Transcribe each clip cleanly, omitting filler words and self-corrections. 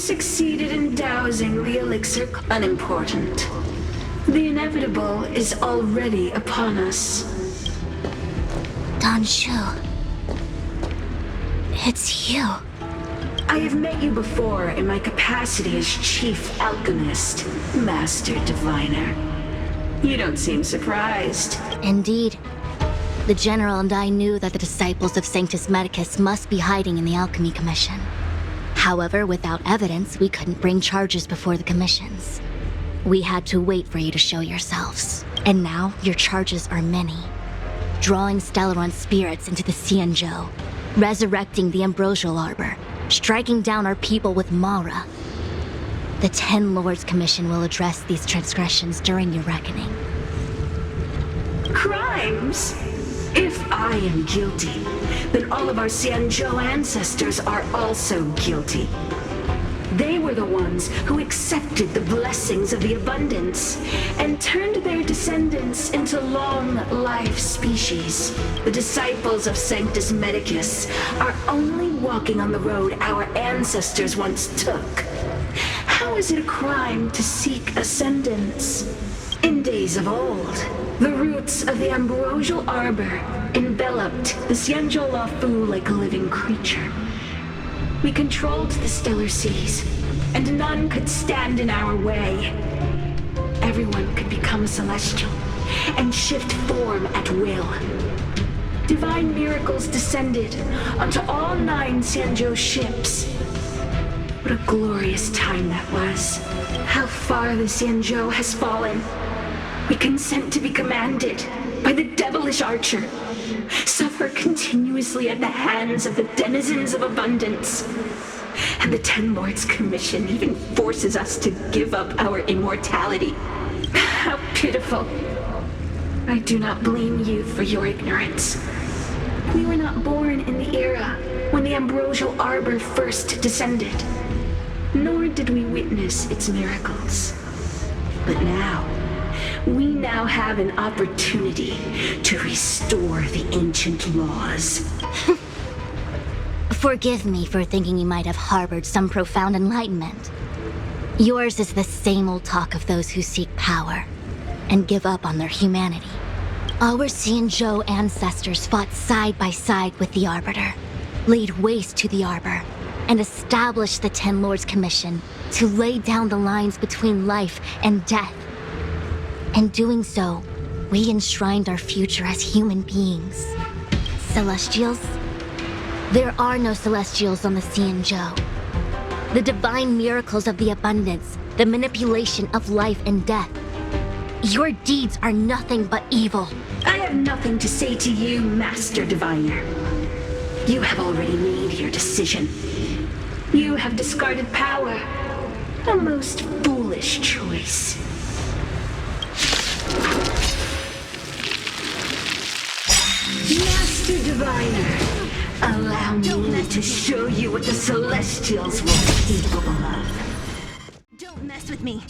succeeded in dousing the elixir. Unimportant. The inevitable is already upon us. Don Shu. It's you. I have met you before in my capacity as Chief Alchemist, Master Diviner. You don't seem surprised. Indeed. The General and I knew that the disciples of Sanctus Medicus must be hiding in the Alchemy Commission. However, without evidence, we couldn't bring charges before the commissions. We had to wait for you to show yourselves. And now, your charges are many. Drawing Stellaron spirits into the Xianzhou, resurrecting the Ambrosial Arbor, striking down our people with Mara. The Ten Lords Commission will address these transgressions during your reckoning. Crimes? If I am guilty, then all of our Xianzhou ancestors are also guilty. They were the ones who accepted the blessings of the abundance and turned their descendants into long-life species. The disciples of Sanctus Medicus are only walking on the road our ancestors once took. How is it a crime to seek ascendance? In days of old, the roots of the Ambrosial Arbor enveloped the Xianzhou Lafu like a living creature. We controlled the stellar seas, and none could stand in our way. Everyone could become a celestial and shift form at will. Divine miracles descended onto all 9 Xianzhou ships. What a glorious time that was. How far the Xianzhou has fallen. We consent to be commanded by the devilish archer. Suffer continuously at the hands of the denizens of abundance. And the Ten Lords Commission even forces us to give up our immortality. How pitiful. I do not blame you for your ignorance. We were not born in the era when the Ambrosial Arbor first descended, nor did we witness its miracles. But now, we now have an opportunity to restore the ancient laws. Forgive me for thinking you might have harbored some profound enlightenment. Yours is the same old talk of those who seek power and give up on their humanity. Our Xianzhou ancestors fought side by side with the Arbiter, laid waste to the Arbor, and established the Ten Lords Commission to lay down the lines between life and death. In doing so, we enshrined our future as human beings. Celestials? There are no Celestials on the Xianzhou. The divine miracles of the abundance, the manipulation of life and death. Your deeds are nothing but evil. I have nothing to say to you, Master Diviner. You have already made your decision. You have discarded power. A most foolish choice. Master Diviner, allow me to show you what the Celestials were capable of. Don't mess with me.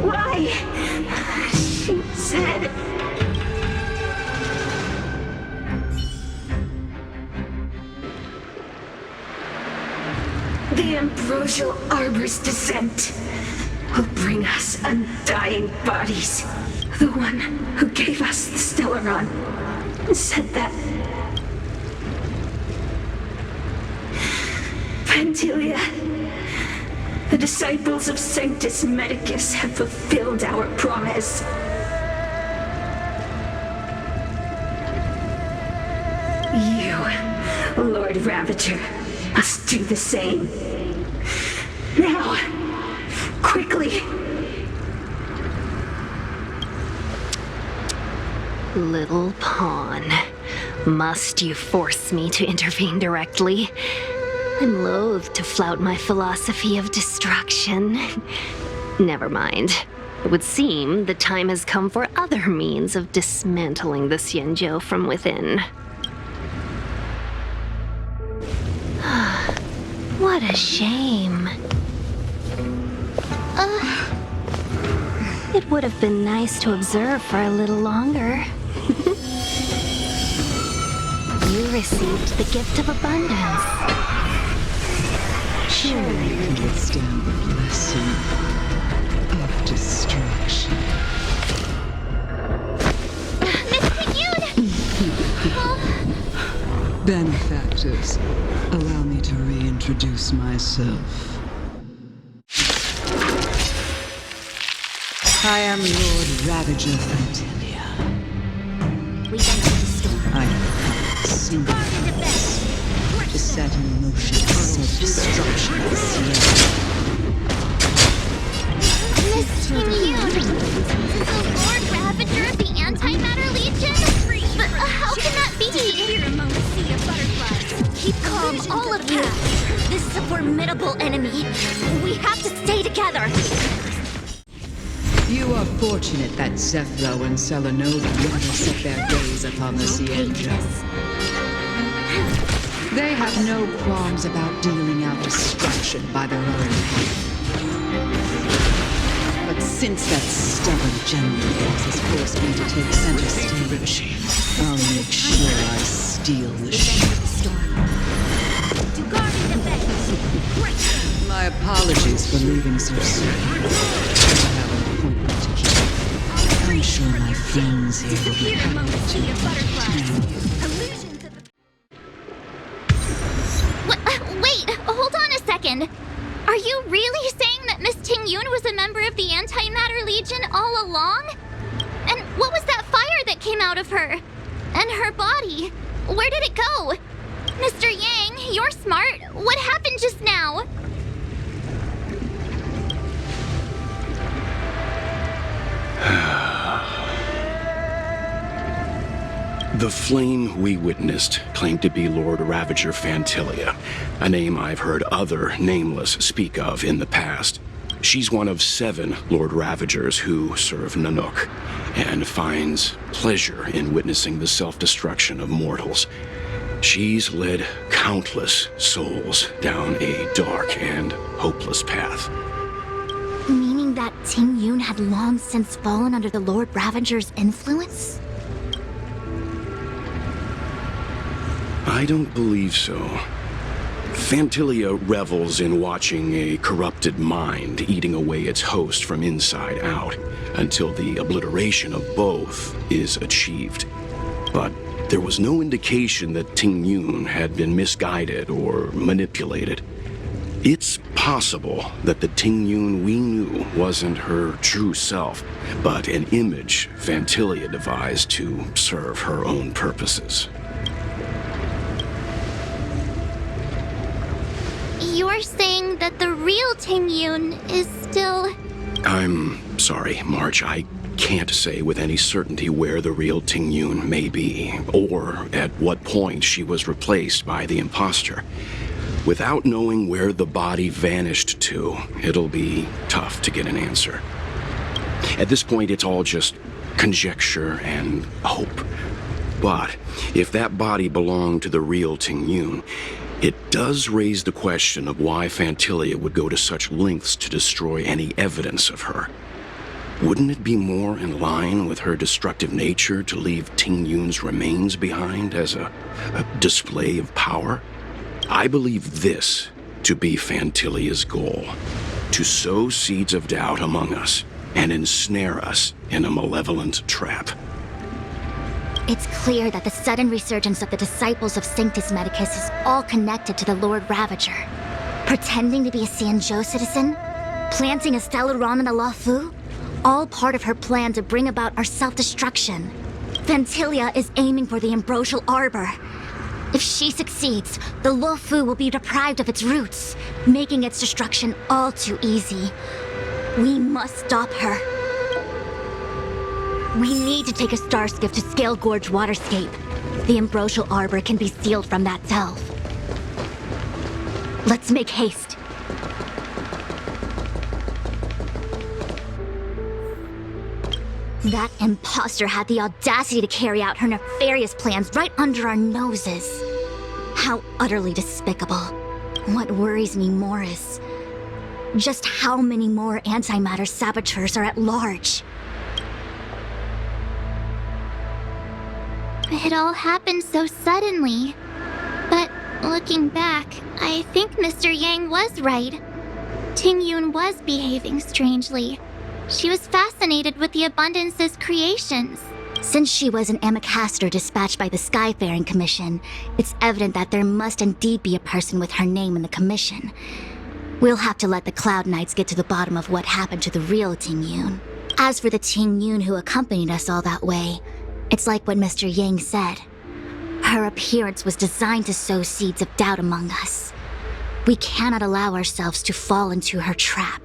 Why? She said... The Ambrosial Arbor's descent will bring us undying bodies. The one who gave us the Stellaron said that... Pantilia, the disciples of Sanctus Medicus have fulfilled our promise. You, Lord Ravager, must do the same. Now, quickly. Little pawn. Must you force me to intervene directly? I'm loath to flout my philosophy of destruction. Never mind. It would seem the time has come for other means of dismantling the Xianzhou from within. What a shame. It would have been nice to observe for a little longer. You received the gift of abundance. Surely you can withstand the blessing of destruction. Benefactors, allow me to reintroduce myself. I am Lord Ravager Fantilia. We entered the storm. I have single to set in motion self-destruction of the Sierra. Miss Ting Yun! The Lord Ravager of the Antimatter Legion? But how can that be? Keep calm, all of you! This is a formidable enemy. We have to stay together! You are fortunate that Zephyro and Selenova never set their gaze upon the Sierra. They have no qualms about dealing out destruction by their own hand. But since that stubborn general boss has forced me to take center stage, I'll make sure I steal the show. My apologies for leaving so soon. I have an appointment to keep. I'm sure my friends here will be happy to entertain you. Wait, hold on a second. Are you really saying that Miss Ting Yun was a member of the Antimatter Legion all along? And what was that fire that came out of her? And her body? Where did it go? Mr. Yang, you're smart. What happened just now? The flame we witnessed claimed to be Lord Ravager Fantilia, a name I've heard other Nameless speak of in the past. She's one of 7 Lord Ravagers who serve Nanook, and finds pleasure in witnessing the self-destruction of mortals. She's led countless souls down a dark and hopeless path. Meaning that Ting Yun had long since fallen under the Lord Ravager's influence? I don't believe so. Fantilia revels in watching a corrupted mind eating away its host from inside out, until the obliteration of both is achieved. But there was no indication that Ting Yun had been misguided or manipulated. It's possible that the Ting Yun we knew wasn't her true self, but an image Fantilia devised to serve her own purposes. You're saying that the real Ting Yun is still... I'm sorry, March. I can't say with any certainty where the real Ting Yun may be, or at what point she was replaced by the imposter. Without knowing where the body vanished to, it'll be tough to get an answer. At this point, it's all just conjecture and hope. But if that body belonged to the real Ting Yun, it does raise the question of why Fantilia would go to such lengths to destroy any evidence of her. Wouldn't it be more in line with her destructive nature to leave Ting Yun's remains behind as a display of power? I believe this to be Fantilia's goal: to sow seeds of doubt among us and ensnare us in a malevolent trap. It's clear that the sudden resurgence of the disciples of Sanctus Medicus is all connected to the Lord Ravager. Pretending to be a Xianzhou citizen? Planting a Stellaron in the Luofu? All part of her plan to bring about our self-destruction. Fantilia is aiming for the Ambrosial Arbor. If she succeeds, the Luofu will be deprived of its roots, making its destruction all too easy. We must stop her. We need to take a star skiff to Scale Gorge Waterscape. The Ambrosial Arbor can be sealed from that delve. Let's make haste. That imposter had the audacity to carry out her nefarious plans right under our noses. How utterly despicable. What worries me more is just how many more antimatter saboteurs are at large. It all happened so suddenly. But looking back, I think Mr. Yang was right. Ting Yun was behaving strangely. She was fascinated with the Abundance's creations. Since she was an Amikaster dispatched by the Skyfaring Commission, it's evident that there must indeed be a person with her name in the commission. We'll have to let the Cloud Knights get to the bottom of what happened to the real Ting Yun. As for the Ting Yun who accompanied us all that way, it's like what Mr. Yang said. Her appearance was designed to sow seeds of doubt among us. We cannot allow ourselves to fall into her trap.